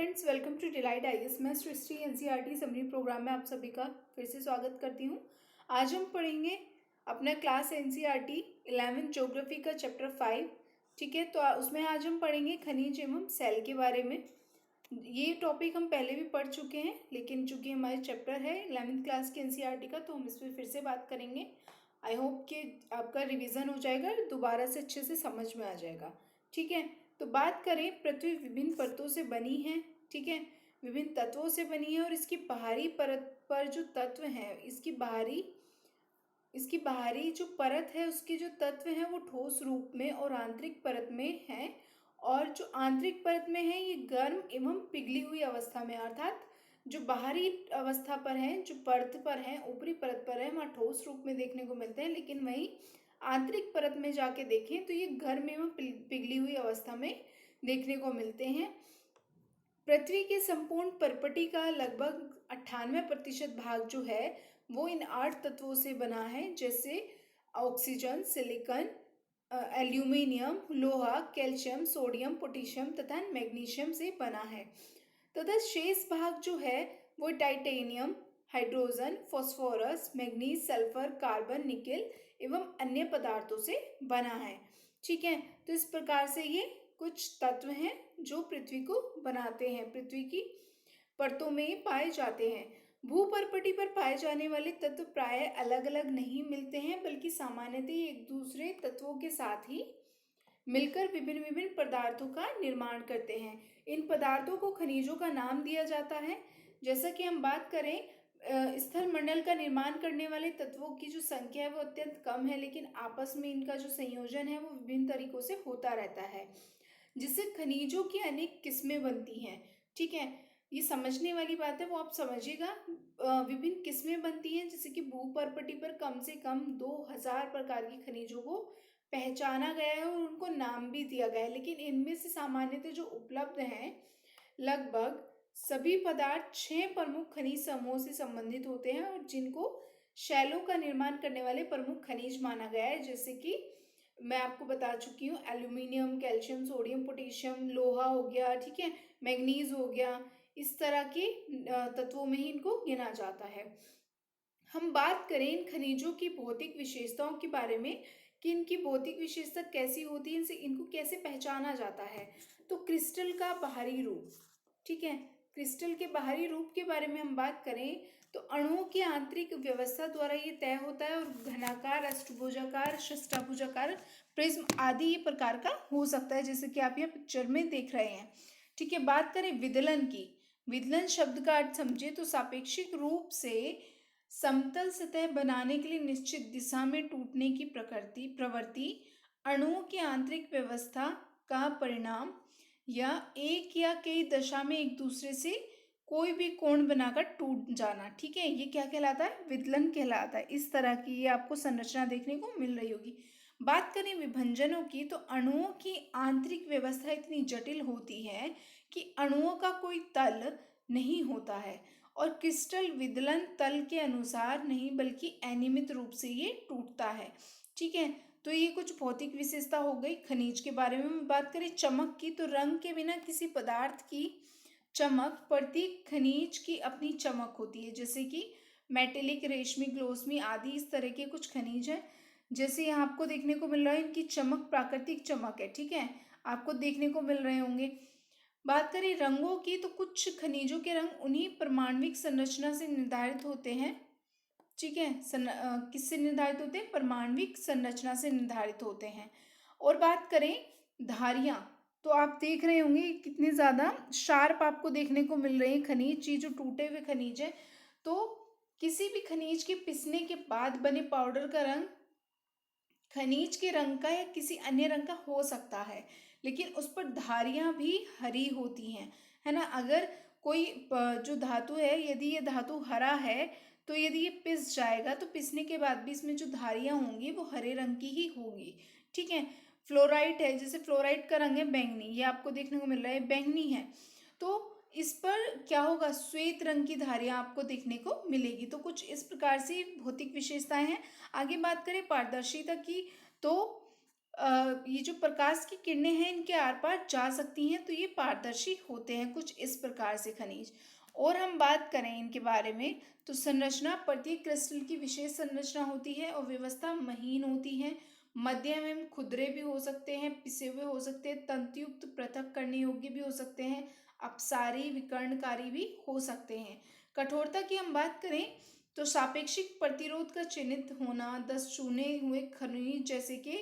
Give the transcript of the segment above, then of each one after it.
Friends, welcome to delight IAS. मैं Srishti NCERT summary programme में आप सभी का फिर से स्वागत करती हूँ। आज हम पढ़ेंगे अपना क्लास एनसीईआरटी 11th ज्योग्राफी का चैप्टर 5। ठीक है, तो उसमें आज हम पढ़ेंगे खनिज एवं सेल के बारे में। ये टॉपिक हम पहले भी पढ़ चुके हैं, लेकिन चूंकि हमारे चैप्टर है 11th क्लास के एनसीईआरटी का, तो हम इस पर फिर से बात करेंगे। आई होप कि आपका रिवीजन हो जाएगा, दोबारा से अच्छे से समझ में आ जाएगा। ठीक है, तो बात करें, पृथ्वी विभिन्न परतों से बनी है। ठीक है, विभिन्न तत्वों से बनी है और इसकी बाहरी परत पर जो तत्व हैं, इसकी बाहरी जो परत है, उसके जो तत्व हैं वो ठोस रूप में और आंतरिक परत में हैं। और जो आंतरिक परत में है ये गर्म एवं पिघली हुई अवस्था में, अर्थात जो बाहरी अवस्था पर हैं, जो परत पर हैं, ऊपरी परत पर है, वहाँ ठोस रूप में देखने को मिलते हैं, लेकिन वहीं आंतरिक परत में जाके देखें तो ये गर्म एवं पिघली हुई अवस्था में देखने को मिलते हैं। पृथ्वी के संपूर्ण परपटी का लगभग 98% भाग जो है वो इन 8 तत्वों से बना है, जैसे ऑक्सीजन, सिलिकॉन, एल्यूमिनियम, लोहा, कैल्शियम, सोडियम, पोटेशियम तथा मैग्नीशियम से बना है। तथा शेष भाग जो है वो titanium, hydrogen, phosphorus, manganese, sulphur, carbon, nickel एवं अन्य पदार्थों से बना है। ठीक है, तो इस प्रकार से ये कुछ तत्व हैं जो पृथ्वी को बनाते हैं, पृथ्वी की परतों में पाए जाते हैं। भूपर्पटी पर पाए जाने वाले तत्व प्राय अलग अलग नहीं मिलते हैं, बल्कि सामान्यतः एक दूसरे तत्वों के साथ ही मिलकर विभिन्न विभिन्न पदार्थों का निर्माण करते हैं। इन पदार्थों को खनिजों का नाम दिया जाता है। जैसा कि हम बात करें, स्थल मंडल का निर्माण करने वाले तत्वों की जो संख्या है वो अत्यंत कम है, लेकिन आपस में इनका जो संयोजन है वो विभिन्न तरीकों से होता रहता है, जिससे खनिजों की अनेक किस्में बनती हैं। ठीक है, ये समझने वाली बात है, वो आप समझिएगा। विभिन्न किस्में बनती हैं, जैसे कि भूपर्पटी पर कम से कम 2000 प्रकार की खनिजों को पहचाना गया है और उनको नाम भी दिया गया है, लेकिन इनमें से सामान्यतः जो उपलब्ध हैं, लगभग सभी पदार्थ 6 प्रमुख खनिज समूहों से संबंधित होते हैं और जिनको शैलों का निर्माण करने वाले प्रमुख खनिज माना गया है। जैसे कि मैं आपको बता चुकी हूँ, एल्यूमिनियम, कैल्शियम, सोडियम, पोटेशियम, लोहा हो गया, ठीक है, मैग्नीज हो गया, इस तरह के तत्वों में ही इनको गिना जाता है। हम बात करें इन खनिजों की भौतिक विशेषताओं के बारे में कि इनकी भौतिक विशेषता कैसी होती है, इनको कैसे पहचाना जाता है, तो क्रिस्टल का बाहरी रूप। ठीक है, क्रिस्टल के बाहरी रूप के बारे में हम बात करें तो अणुओं की आंतरिक व्यवस्था द्वारा ये तय होता है और घनाकार, अष्टभुजाकार, षष्ठाभुजाकार, प्रिज्म आदि ये प्रकार का हो सकता है, जैसे कि आप यहाँ पिक्चर में देख रहे हैं। ठीक है, बात करें विदलन की। विदलन शब्द का अर्थ समझे तो सापेक्षिक रूप से समतल सतह बनाने के लिए निश्चित दिशा में टूटने की प्रवृत्ति, अणुओं की आंतरिक व्यवस्था का परिणाम, या एक या कई दशा में एक दूसरे से कोई भी कोण बनाकर टूट जाना। ठीक है, ये क्या कहलाता है? विदलन कहलाता है। इस तरह की ये आपको संरचना देखने को मिल रही होगी। बात करें विभंजनों की, तो अणुओं की आंतरिक व्यवस्था इतनी जटिल होती है कि अणुओं का कोई तल नहीं होता है और क्रिस्टल विदलन तल के अनुसार नहीं बल्कि अनियमित रूप से ये टूटता है। ठीक है, तो ये कुछ भौतिक विशेषता हो गई। खनिज के बारे में बात करें चमक की, तो रंग के बिना किसी पदार्थ की चमक, प्रत्येक खनिज की अपनी चमक होती है, जैसे कि मेटेलिक, रेशमी, ग्लोसमी आदि इस तरह के कुछ खनिज हैं। जैसे यहाँ आपको देखने को मिल रहा है, इनकी चमक प्राकृतिक चमक है। ठीक है, आपको देखने को मिल रहे होंगे। बात करें रंगों की, तो कुछ खनिजों के रंग उन्हीं परमाणविक संरचना से निर्धारित होते हैं। ठीक है, किससे निर्धारित होते हैं? परमाणविक संरचना से निर्धारित होते हैं। और बात करें धारियां, तो आप देख रहे होंगे कितने ज़्यादा शार्प आपको देखने को मिल रहे हैं खनिज, ये जो टूटे हुए खनिज है। तो किसी भी खनिज के पिसने के बाद बने पाउडर का रंग खनिज के रंग का या किसी अन्य रंग का हो सकता है, लेकिन उस पर धारियां भी हरी होती हैं, है ना। अगर कोई जो धातु है, यदि ये धातु हरा है, तो यदि ये पिस जाएगा तो पिसने के बाद भी इसमें जो धारियां होंगी वो हरे रंग की ही होंगी। ठीक है, फ्लोराइट है, जैसे फ्लोराइट का रंग है बैंगनी, ये आपको देखने को मिल रहा है बैंगनी है, तो इस पर क्या होगा? श्वेत रंग की धारियां आपको देखने को मिलेगी। तो कुछ इस प्रकार से भौतिक विशेषताएं हैं। आगे बात करें पारदर्शिता की, तो ये जो प्रकाश की किरणें हैं इनके आर पार जा सकती हैं, तो ये पारदर्शी होते हैं कुछ इस प्रकार से खनिज। और हम बात करें इनके बारे में, तो संरचना प्रत्येक क्रिस्टल की विशेष संरचना होती है और व्यवस्था महीन होती है। मध्यम एवं खुरदरे भी हो सकते हैं, पिसे हुए हो सकते हैं, तंतुयुक्त पृथक करने योग्य भी हो सकते हैं, अपसारी विकर्णकारी भी हो सकते हैं। कठोरता की हम बात करें तो सापेक्षिक प्रतिरोध का चिन्हित होना, 10 चुने हुए खनिज जैसे कि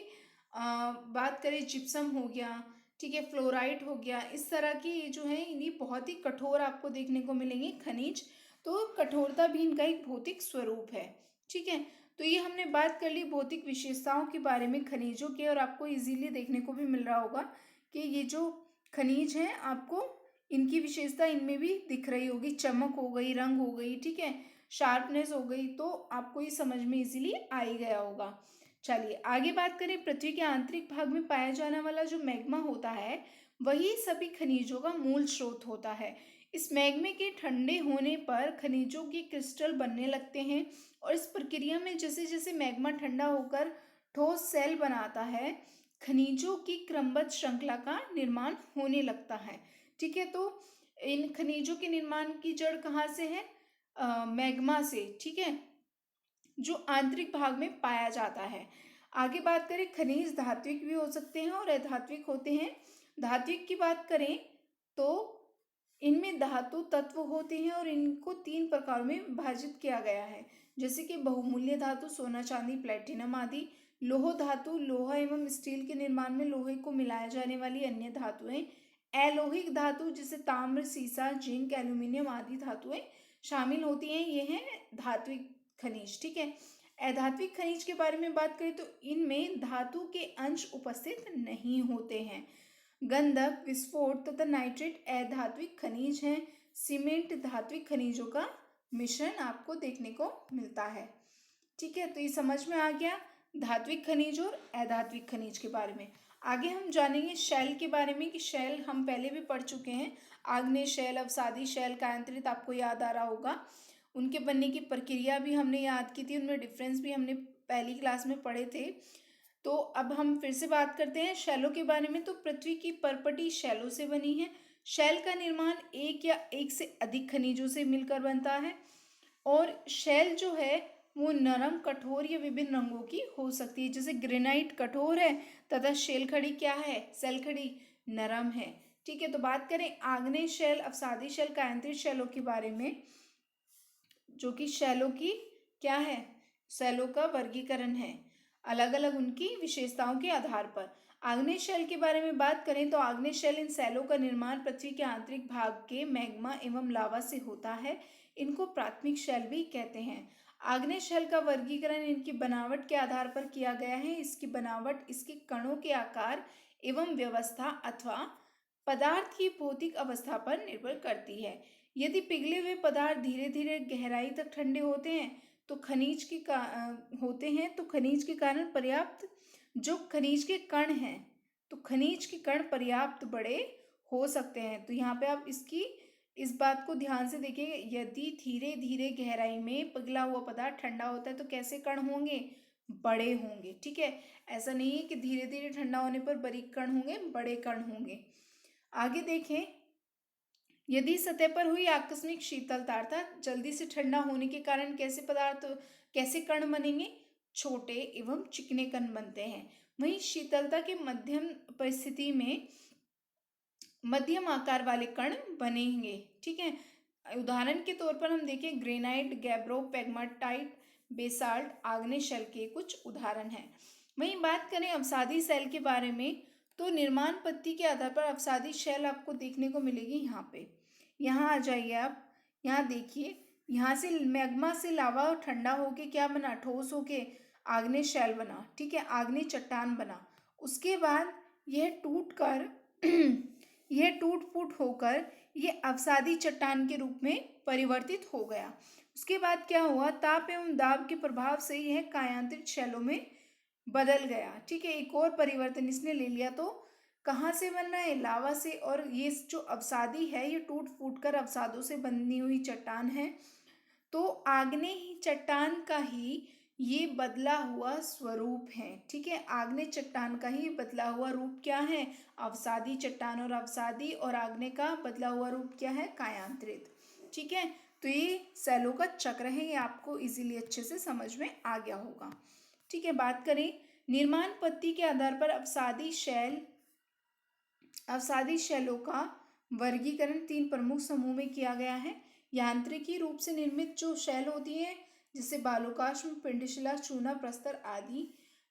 बात करें जिप्सम हो गया, ठीक है, फ्लोराइड हो गया, इस तरह की ये जो है ये बहुत ही कठोर आपको देखने को मिलेंगे खनिज। तो कठोरता भी इनका एक भौतिक स्वरूप है, ठीक है। तो ये हमने बात कर ली भौतिक विशेषताओं के बारे में खनिजों के, और आपको इजीली देखने को भी मिल रहा होगा कि ये जो खनिज हैं आपको इनकी विशेषता इनमें भी दिख रही होगी, चमक हो गई, रंग हो गई, ठीक है, शार्पनेस हो गई, तो आपको ये समझ में इजीली आ ही गया होगा। चलिए आगे बात करें, पृथ्वी के आंतरिक भाग में पाया जाने वाला जो मैग्मा होता है वही सभी खनिजों का मूल स्रोत होता है। इस मैग्मे के ठंडे होने पर खनिजों के क्रिस्टल बनने लगते हैं, और इस प्रक्रिया में जैसे जैसे मैग्मा ठंडा होकर ठोस सेल बनाता है, खनिजों की क्रमबद्ध श्रृंखला का निर्माण होने लगता है, ठीक है। तो इन खनिजों के निर्माण की जड़ कहाँ से है? मैग्मा से, ठीक है, जो आंतरिक भाग में पाया जाता है। आगे बात करें, खनिज धात्विक भी हो सकते हैं और अधात्विक होते हैं। धात्विक की बात करें तो इनमें धातु तत्व होते हैं और इनको 3 प्रकारों में विभाजित किया गया है, जैसे कि बहुमूल्य धातु, सोना चांदी प्लेटिनम आदि। लोह धातु, लोहा एवं स्टील के निर्माण में लोहे को मिलाया जाने वाली अन्य धातुएं। अलोहिक धातु जिसे ताम्र, सीसा, जिंक, एल्यूमिनियम आदि धातुएं शामिल होती हैं, ये हैं धात्विक खनिज, ठीक है। अधात्विक खनिज के बारे में बात करें तो इनमें धातु के अंश उपस्थित नहीं होते हैं। गंधक, विस्फोट तथा नाइट्रेट अधात्विक खनिज हैं। सीमेंट धात्विक खनिजों का मिश्रण आपको देखने को मिलता है, ठीक है। तो ये समझ में आ गया धात्विक खनिज और अधात्विक खनिज के बारे में। आगे हम जानेंगे शैल के बारे में, कि शैल हम पहले भी पढ़ चुके हैं। आग्नेय शैल, अवसादी शैल, कायांतरित आपको याद आ रहा होगा। उनके बनने की प्रक्रिया भी हमने याद की थी, उनमें डिफरेंस भी हमने पहली क्लास में पढ़े थे। तो अब हम फिर से बात करते हैं शैलों के बारे में। तो पृथ्वी की परपटी शैलों से बनी है। शैल का निर्माण एक या एक से अधिक खनिजों से मिलकर बनता है, और शैल जो है वो नरम, कठोर या विभिन्न रंगों की हो सकती है। जैसे ग्रेनाइट कठोर है तथा शैल खड़ी क्या है? शैल खड़ी नरम है, ठीक है। तो बात करें आग्नेय शैल, अवसादी शैल, कायांतरित शैलों के बारे में, जो कि शैलों की क्या है? शैलों का वर्गीकरण है अलग अलग उनकी विशेषताओं के आधार पर। आग्नेय शैल के बारे में बात करें तो आग्नेय शैल इन शैलों का निर्माण पृथ्वी के आंतरिक भाग के मैग्मा एवं लावा से होता है। इनको प्राथमिक शैल भी कहते हैं। आग्नेय शैल का वर्गीकरण इनकी बनावट के आधार पर किया गया है। इसकी बनावट इसके कणों के आकार एवं व्यवस्था अथवा पदार्थ की भौतिक अवस्था पर निर्भर करती है। यदि पिघले हुए पदार्थ धीरे धीरे गहराई तक ठंडे होते हैं तो खनिज के कारण पर्याप्त जो खनिज के कण हैं, तो खनिज के कण पर्याप्त बड़े हो सकते हैं। तो यहाँ पे आप इस बात को ध्यान से देखिए, यदि धीरे धीरे गहराई में पिघला हुआ पदार्थ ठंडा होता है तो कैसे कण होंगे? बड़े होंगे, ठीक है। ऐसा नहीं है कि धीरे धीरे ठंडा होने पर बारीक कण होंगे, बड़े कण होंगे। आगे देखें, यदि सतह पर हुई आकस्मिक शीतलता अर्थात जल्दी से ठंडा होने के कारण कैसे कण बनेंगे? छोटे एवं चिकने कण बनते हैं। वहीं शीतलता के मध्यम परिस्थिति में मध्यम आकार वाले कण बनेंगे, ठीक है। उदाहरण के तौर पर हम देखें, ग्रेनाइट, गैब्रो, पेग्माटाइट, बेसाल्ट आग्नेय शैल के कुछ उदाहरण हैं। वहीं बात करें अवसादी शैल के बारे में, तो निर्माण पद्धति के आधार पर अवसादी शैल आपको देखने को मिलेगी। यहाँ पे यहाँ आ जाइए आप, यहाँ देखिए, यहाँ से मैग्मा से लावा ठंडा होके क्या बना? ठोस होके आग्नेय शैल बना, ठीक है, आग्नेय चट्टान बना। उसके बाद यह टूट कर यह टूट फूट होकर यह अवसादी चट्टान के रूप में परिवर्तित हो गया। उसके बाद क्या हुआ? ताप एवं दाब के प्रभाव से यह कायांतरित शैलों में बदल गया, ठीक है। एक और परिवर्तन इसने ले लिया। तो कहाँ से बन रहा है? लावा से। और ये जो अवसादी है ये टूट फूट कर अवसादों से बनी हुई चट्टान है। तो आग्नेय ही चट्टान का ही ये बदला हुआ स्वरूप है। ठीक है, आग्नेय चट्टान का ही बदला हुआ रूप क्या है? अवसादी चट्टान, और अवसादी और आग्नेय का बदला हुआ रूप क्या है? कायांतरित। ठीक है, तो ये सेलों का चक्र है, ये आपको इजीली अच्छे से समझ में आ गया होगा। ठीक है, बात करें निर्माण पद्धति के आधार पर अवसादी शैलों का वर्गीकरण 3 प्रमुख समूह में किया गया है। यांत्रिकी रूप से निर्मित जो शैल होती है, जैसे बालुकाष्म, पिंडशिला, चूना, प्रस्तर आदि।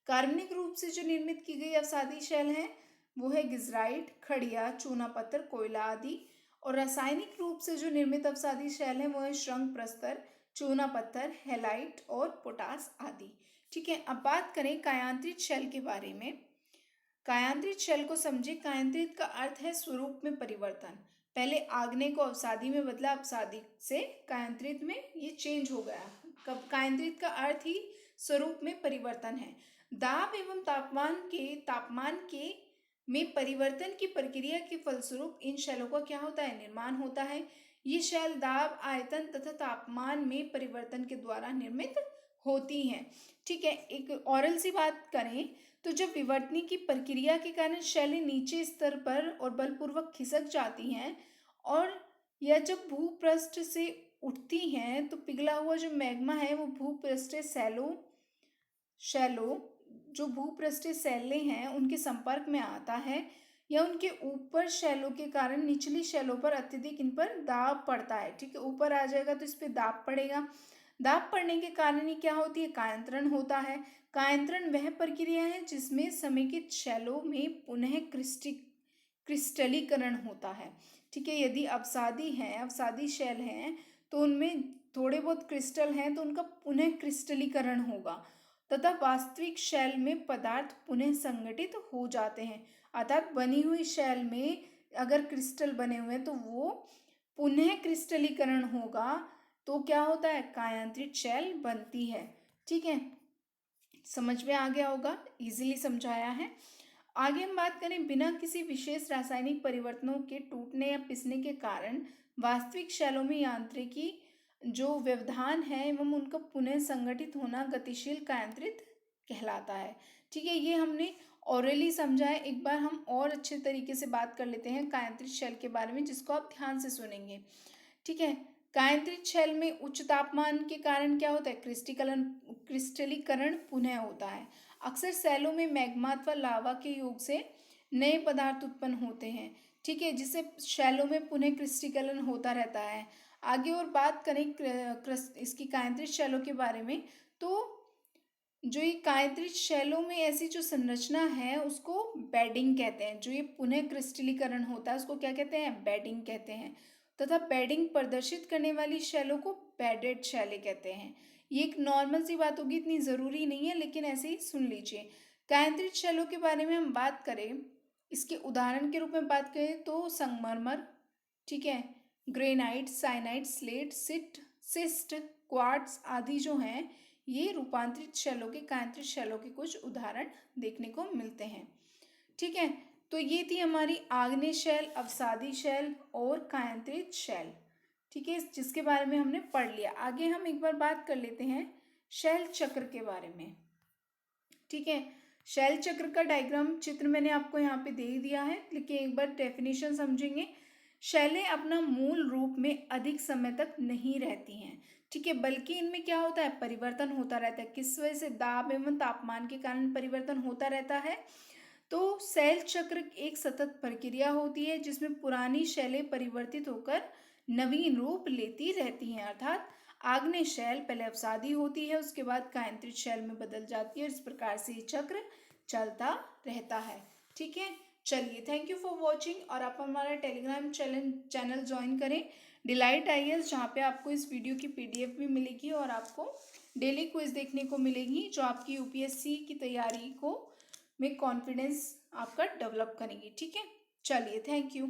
कार्बनिक रूप से जो निर्मित की गई अवसादी शैल है वो है गिजराइट, खड़िया, चूना पत्थर, कोयला आदि। और रासायनिक रूप से जो निर्मित अवसादी शैल है वो है श्रृंग, प्रस्तर, चूना पत्थर, हेलाइट और पोटास आदि। ठीक है, अब बात करें कायांतरित शैल के बारे में। कायांतरित शैल को समझे। कायांतरित का अर्थ है स्वरूप में परिवर्तन। पहले आग्नेय को अवसादी में बदला, अवसादी से कायांतरित में ये चेंज हो गया। कब कायांतरित का अर्थ ही स्वरूप में परिवर्तन है। दाब एवं तापमान के में परिवर्तन की प्रक्रिया के फलस्वरूप इन शैलों का क्या होता है? निर्माण होता है। ये शैल दाब, आयतन तथा तापमान में परिवर्तन के द्वारा निर्मित होती हैं। ठीक है, एक औरल सी बात करें तो जब विवर्तनी की प्रक्रिया के कारण शैलें नीचे स्तर पर और बलपूर्वक खिसक जाती हैं, और या जब भूपृष्ठ से उठती हैं, तो पिघला हुआ जो मैग्मा है वो भूपृष्ठीय शैलों जो भूपृष्ठीय शैलें हैं उनके संपर्क में आता है, या उनके ऊपर शैलों के कारण निचली शैलों पर अत्यधिक इन पर दाब पड़ता है। ठीक है, ऊपर आ जाएगा तो इस पर दाब पड़ेगा। दाब पड़ने के कारण ही क्या होती है? कायांतरण होता है। कायांतरण वह प्रक्रिया है जिसमें समेकित शैलों में पुनः क्रिस्टलीकरण होता है। ठीक है, यदि अवसादी शैल हैं तो उनमें थोड़े बहुत क्रिस्टल हैं तो उनका पुनः क्रिस्टलीकरण होगा, तथा वास्तविक शैल में पदार्थ पुनः संगठित हो जाते हैं। अर्थात बनी हुई शैल में अगर क्रिस्टल बने हुए हैं तो वो पुनः क्रिस्टलीकरण होगा, तो क्या होता है? कायांतरित शैल बनती है। ठीक है, समझ में आ गया होगा, इजीली समझाया है। आगे हम बात करें, बिना किसी विशेष रासायनिक परिवर्तनों के टूटने या पिसने के कारण वास्तविक शैलों में यांत्रिकी जो व्यवधान है एवं उनका पुनः संगठित होना गतिशील कायांतरित कहलाता है। ठीक है, ये हमने ऑरली समझा है। एक बार हम और अच्छे तरीके से बात कर लेते हैं कायांतरित शैल के बारे में, जिसको आप ध्यान से सुनेंगे। ठीक है, कायांतरित शैल में उच्च तापमान के कारण क्या होता है? क्रिस्टलीकरण पुनः होता है। अक्सर शैलों में मैग्मा अथवा लावा के योग से नए पदार्थ उत्पन्न होते हैं। ठीक है, जिससे शैलों में पुनः क्रिस्टलीकरण होता रहता है। आगे और बात करें इसकी कायांतरित शैलों के बारे में, तो जो ये कायांतरित शैलों में ऐसी जो संरचना है उसको बेडिंग कहते हैं। जो ये पुनः क्रिस्टलीकरण होता है उसको क्या कहते हैं? बेडिंग कहते हैं। तथा बेडिंग प्रदर्शित करने वाली शैलों को बेडेड शैलें कहते हैं। ये एक नॉर्मल सी बात होगी, इतनी ज़रूरी नहीं है, लेकिन ऐसे ही सुन लीजिए। कायांतरित शैलों के बारे में हम बात करें, इसके उदाहरण के रूप में बात करें तो संगमरमर, ठीक है, ग्रेनाइट, साइनाइट, स्लेट, सिस्ट, क्वार्ट्ज आदि जो हैं ये रूपांतरित शैलों के कायांतरित शैलों के कुछ उदाहरण देखने को मिलते हैं। ठीक है, तो ये थी हमारी आग्नेय शैल, अवसादी शैल और कायांतरित शैल। ठीक है, जिसके बारे में हमने पढ़ लिया। आगे हम एक बार बात कर लेते हैं शैल चक्र के बारे में। ठीक है, शैल चक्र का डायग्राम चित्र मैंने आपको यहाँ पे दे ही दिया है, लेकिन एक बार डेफिनेशन समझेंगे। शैलें अपना मूल रूप में अधिक समय तक नहीं रहती हैं। ठीक है, बल्कि इनमें क्या होता है? परिवर्तन होता रहता है। किस वजह से? दाब एवं तापमान के कारण परिवर्तन होता रहता है। तो शैल चक्र एक सतत प्रक्रिया होती है जिसमें पुरानी शैलें परिवर्तित होकर नवीन रूप लेती रहती हैं। अर्थात आग्नेय शैल पहले अवसादी होती है, उसके बाद कायांतरित शैल में बदल जाती है, और इस प्रकार से ये चक्र चलता रहता है। ठीक है, चलिए, थैंक यू फॉर वॉचिंग। और आप हमारा टेलीग्राम चैनल ज्वाइन करें, डिलाइट IAS, जहाँ पे आपको इस वीडियो की PDF भी मिलेगी और आपको डेली क्विज देखने को मिलेगी जो आपकी UPSC की तैयारी को में कॉन्फिडेंस आपका डेवलप करेंगी। ठीक है, चलिए, थैंक यू।